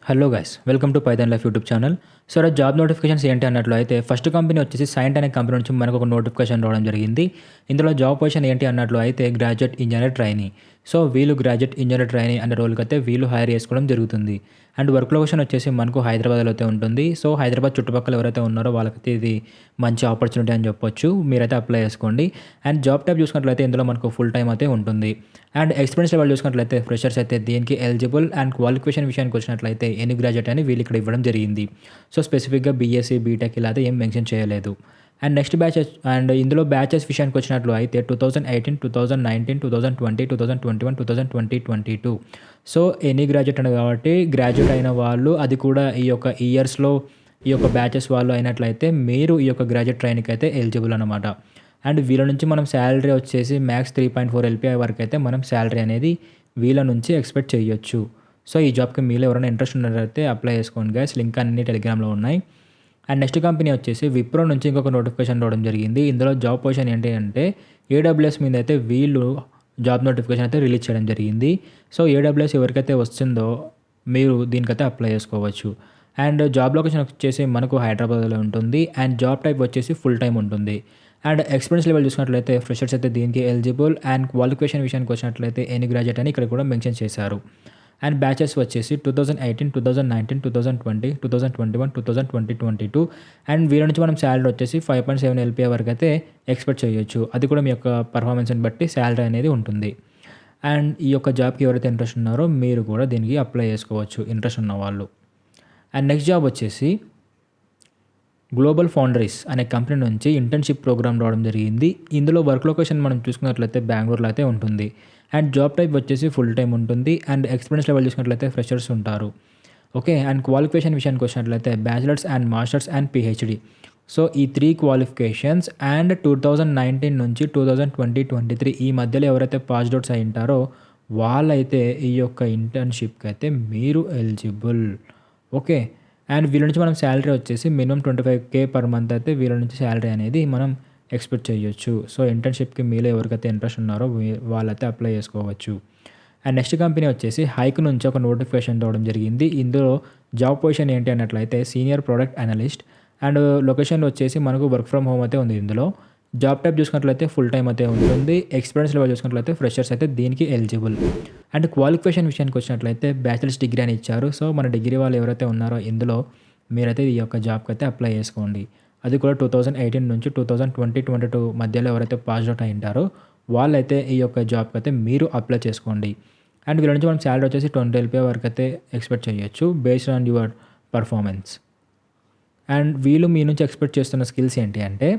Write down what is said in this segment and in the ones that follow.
Hello guys, welcome to Python life YouTube channel. So job notifications ఏంటి అన్నట్లు అయితే first company వచ్చేసి saint అనే కంపెనీ నుంచి మనకు ఒక నోటిఫికేషన్ రావడం జరిగింది. ఇందులో జాబ్ పొజిషన్ ఏంటి అన్నట్లు అయితే గ్రాడ్యుయేట్ ఇంజనీర్ ట్రైనీ. సో వీళ్ళు గ్రాడ్యుయేట్ ఇంజనీర్ ట్రైనీ అనే రోల్కి అయితే వీళ్ళు హైర్ చేసుకోవడం జరుగుతుంది. అండ్ వర్క్ లొకేషన్ వచ్చేసి మనకు హైదరాబాద్లో అయితే ఉంటుంది. సో హైదరాబాద్ చుట్టుపక్కల ఎవరైతే ఉన్నారో వాళ్ళకైతే ఇది మంచి ఆపర్చునిటీ అని చెప్పొచ్చు. మీరైతే అప్లై చేసుకోండి. అండ్ జాబ్ టైప్ చూసుకున్నట్లయితే ఇందులో మనకు ఫుల్ టైం అయితే ఉంటుంది. అండ్ ఎక్స్పీరియన్స్ లెవెల్ చూసుకున్నట్లయితే ఫ్రెషర్స్ అయితే దీనికి ఎలిజిబుల్. అండ్ క్వాలిఫికేషన్ విషయానికి వచ్చినట్లయితే ఎనీ గ్రాడ్యుయేట్ అని వీళ్ళు ఇక్కడ ఇవ్వడం జరిగింది. సో స్పెసిఫిక్గా బీఎస్సీ బీటెక్ ఇలా అయితే ఏం మెన్షన్ చేయలేదు. అండ్ నెక్స్ట్ బ్యాచెస్ అండ్ ఇందులో బ్యాచెస్ విషయానికి వచ్చినట్లు అయితే 2018, 2019, 2020, 2021, 2022. సో ఎనీ గ్రాడ్యుయేట్ అని కాబట్టి గ్రాడ్యుయేట్ అయిన వాళ్ళు అది కూడా ఈ యొక్క ఇయర్స్లో ఈ యొక్క బ్యాచెస్ వాళ్ళు అయినట్లయితే మీరు ఈ యొక్క గ్రాడ్యుయేట్ ట్రైనింగ్కి అయితే ఎలిజిబుల్ అనమాట. అండ్ వీళ్ళ నుంచి మనం శాలరీ వచ్చేసి మ్యాక్స్ 3.4 LPI వరకు అయితే మనం శాలరీ అనేది వీళ్ళ నుంచి ఎక్స్పెక్ట్ చేయొచ్చు. సో ఈ జాబ్కి మీలో ఎవరైనా ఇంట్రెస్ట్ ఉన్నట్లయితే అప్లై చేసుకోండి గైస్. లింక్ అన్ని టెలిగ్రామ్లో ఉన్నాయి. అండ్ నెక్స్ట్ కంపెనీ వచ్చేసి విప్రో నుంచి ఇంకొక నోటిఫికేషన్ రావడం జరిగింది. ఇందులో జాబ్ పొజిషన్ ఏంటి అంటే AWS మీద అయితే వీళ్ళు జాబ్ నోటిఫికేషన్ అయితే రిలీజ్ చేయడం జరిగింది. సో AWS ఎవరికైతే వస్తుందో మీరు దీనికైతే అప్లై చేసుకోవచ్చు. అండ్ జాబ్ లొకేషన్ వచ్చేసి మనకు హైదరాబాద్లో ఉంటుంది. అండ్ జాబ్ టైప్ వచ్చేసి ఫుల్ టైం ఉంటుంది. అండ్ ఎక్స్పీరియన్స్ లెవెల్ చూసినట్లయితే ఫ్రెషర్స్ అయితే దీనికి ఎలిజిబుల్. అండ్ క్వాలిఫికేషన్ విషయానికి వచ్చినట్లయితే ఎనీ గ్రాడ్యుయేట్ అని ఇక్కడ కూడా మెన్షన్ చేశారు. అండ్ బ్యాచెస్ వచ్చేసి 2018, 2019, 2020, 2021, 2022. అండ్ వీళ్ళ నుంచి మనం శాలరీ వచ్చేసి 5.7 LPI వరకు అయితే ఎక్స్పెక్ట్ చేయొచ్చు. అది కూడా మీ యొక్క పర్ఫార్మెన్స్ని బట్టి శాలరీ అనేది ఉంటుంది. అండ్ ఈ యొక్క జాబ్కి ఎవరైతే ఇంట్రెస్ట్ ఉన్నారో మీరు కూడా దీనికి అప్లై చేసుకోవచ్చు ఇంట్రెస్ట్ ఉన్న వాళ్ళు. అండ్ నెక్స్ట్ జాబ్ వచ్చేసి గ్లోబల్ ఫౌండరీస్ అనే కంపెనీ నుంచి ఇంటర్న్షిప్ ప్రోగ్రామ్ రావడం జరిగింది. ఇందులో వర్క్ లొకేషన్ మనం చూసుకున్నట్లయితే బెంగళూరులో అయితే ఉంటుంది. అండ్ జాబ్ టైప్ వచ్చేసి ఫుల్ టైం ఉంటుంది. అండ్ ఎక్స్పీరియన్స్ లెవెల్ చూసుకున్నట్లయితే ఫ్రెషర్స్ ఉంటారు. ఓకే. అండ్ క్వాలిఫికేషన్ విషయానికి వచ్చినట్లయితే bachelors and masters and PhD. So ఈ 3 క్వాలిఫికేషన్స్ అండ్ 2019 నుంచి 2023 ఈ మధ్యలో ఎవరైతే పాస్డ్ అవుట్స్ అయి ఉంటారో వాళ్ళైతే ఈ యొక్క ఇంటర్న్షిప్కి అయితే మీరు ఎలిజిబుల్. ఓకే. అండ్ వీళ్ళ నుంచి మనం శాలరీ వచ్చేసి మినిమం 25K పర్ మంత్ అయితే వీళ్ళ నుంచి శాలరీ అనేది మనం ఎక్స్పెక్ట్ చేయొచ్చు. సో ఇంటర్న్షిప్కి మీలో ఎవరికైతే ఇంట్రెస్ట్ ఉన్నారో వాళ్ళైతే అప్లై చేసుకోవచ్చు. అండ్ నెక్స్ట్ కంపెనీ వచ్చేసి హైక్ నుంచి ఒక నోటిఫికేషన్ రావడం జరిగింది. ఇందులో జాబ్ పొజిషన్ ఏంటి అన్నట్లయితే సీనియర్ ప్రోడక్ట్ అనలిస్ట్. అండ్ లొకేషన్లో వచ్చేసి మనకు వర్క్ ఫ్రమ్ హోమ్ అయితే ఉంది. ఇందులో జాబ్ టైప్ చూసుకున్నట్లయితే ఫుల్ టైం అయితే ఉంటుంది. ఎక్స్పీరియన్స్ లెవెల్ చూసుకున్నట్లయితే ఫ్రెషర్స్ అయితే దీనికి ఎలిజిబుల్. అండ్ క్వాలిఫికేషన్ విషయానికి వచ్చినట్లయితే బ్యాచిలర్స్ డిగ్రీ అని ఇచ్చారు. సో మన డిగ్రీ వాళ్ళు ఎవరైతే ఉన్నారో ఇందులో మీరైతే ఈ యొక్క జాబ్కి అయితే అప్లై చేసుకోండి. అది కూడా 2018 నుంచి 2022 మధ్యలో ఎవరైతే పాస్డ్ అవుట్ అయి ఉంటారో వాళ్ళైతే ఈ యొక్క జాబ్కి అయితే మీరు అప్లై చేసుకోండి. అండ్ వీళ్ళ నుంచి మనం శాలరీ వచ్చేసి 20 LPI వరకు అయితే ఎక్స్పెక్ట్ చేయొచ్చు based on your performance. And వీళ్ళు మీ నుంచి ఎక్స్పెక్ట్ చేస్తున్న స్కిల్స్ ఏంటి అంటే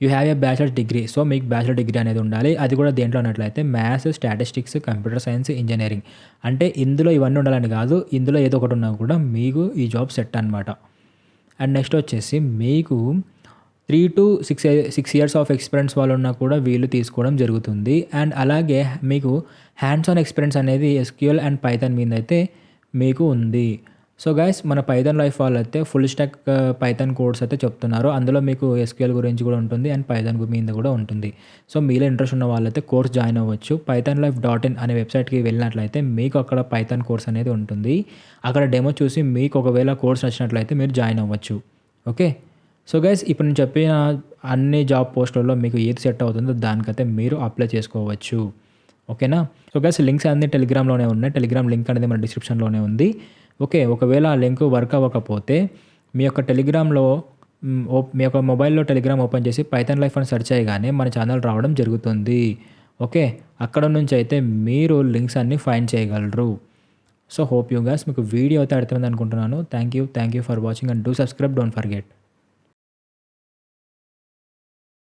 you have a bachelor degree. So మీకు బ్యాచిలర్ డిగ్రీ అనేది ఉండాలి. అది కూడా దేంట్లో అన్నట్లయితే maths, statistics, computer science, engineering. అంటే ఇందులో ఇవన్నీ ఉండాలని కాదు, ఇందులో ఏదో ఒకటి ఉన్నా కూడా మీకు ఈ జాబ్ సెట్ అనమాట. అండ్ నెక్స్ట్ వచ్చేసి మీకు 3 to 6 years ఆఫ్ ఎక్స్పీరియన్స్ వాళ్ళు ఉన్నా కూడా వీళ్ళు తీసుకోవడం జరుగుతుంది. అండ్ అలాగే మీకు హ్యాండ్స్ ఆన్ ఎక్స్పీరియన్స్ అనేది SQL అండ్ పైథాన్ మీద అయితే మీకు ఉంది. సో గైస్ మన పైథాన్ లైఫ్ వాళ్ళు అయితే ఫుల్ స్టాక్ పైథాన్ కోడ్స్ అయితే చెప్తున్నారు. అందులో మీకు SQL గురించి కూడా ఉంటుంది అండ్ పైథాన్ మీద కూడా ఉంటుంది. సో మీలో ఇంట్రెస్ట్ ఉన్న వాళ్ళైతే కోర్స్ జాయిన్ అవ్వచ్చు. pythonlife.in అనే వెబ్సైట్కి వెళ్ళినట్లయితే మీకు అక్కడ పైథాన్ కోర్స్ అనేది ఉంటుంది. అక్కడ డెమో చూసి మీకు ఒకవేళ కోర్స్ నచ్చినట్లయితే మీరు జాయిన్ అవ్వచ్చు. ఓకే. సో గైస్ ఇప్పుడు నేను చెప్పిన అన్ని జాబ్ పోస్టులలో మీకు ఏది సెట్ అవుతుందో దానికైతే మీరు అప్లై చేసుకోవచ్చు. ఓకేనా. సో గైస్ లింక్స్ అన్ని టెలిగ్రామ్లోనే ఉన్నాయి. టెలిగ్రామ్ లింక్ అనేది మన డిస్క్రిప్షన్లోనే ఉంది. ఓకే. ఒకవేళ ఆ లింక్ వర్క్ అవ్వకపోతే మీ యొక్క టెలిగ్రామ్లో మీ యొక్క మొబైల్లో టెలిగ్రామ్ ఓపెన్ చేసి పైథాన్ లైఫ్ అని సెర్చ్ చేయగానే మన ఛానల్ రావడం జరుగుతుంది. ఓకే. అక్కడ నుంచి అయితే మీరు లింక్స్ అన్నీ ఫైండ్ చేయగలరు. సో హోప్ యూ గైస్ మీకు వీడియో అయితే అర్థమైంది అనుకుంటున్నాను. Thank you for watching and do subscribe, don't forget.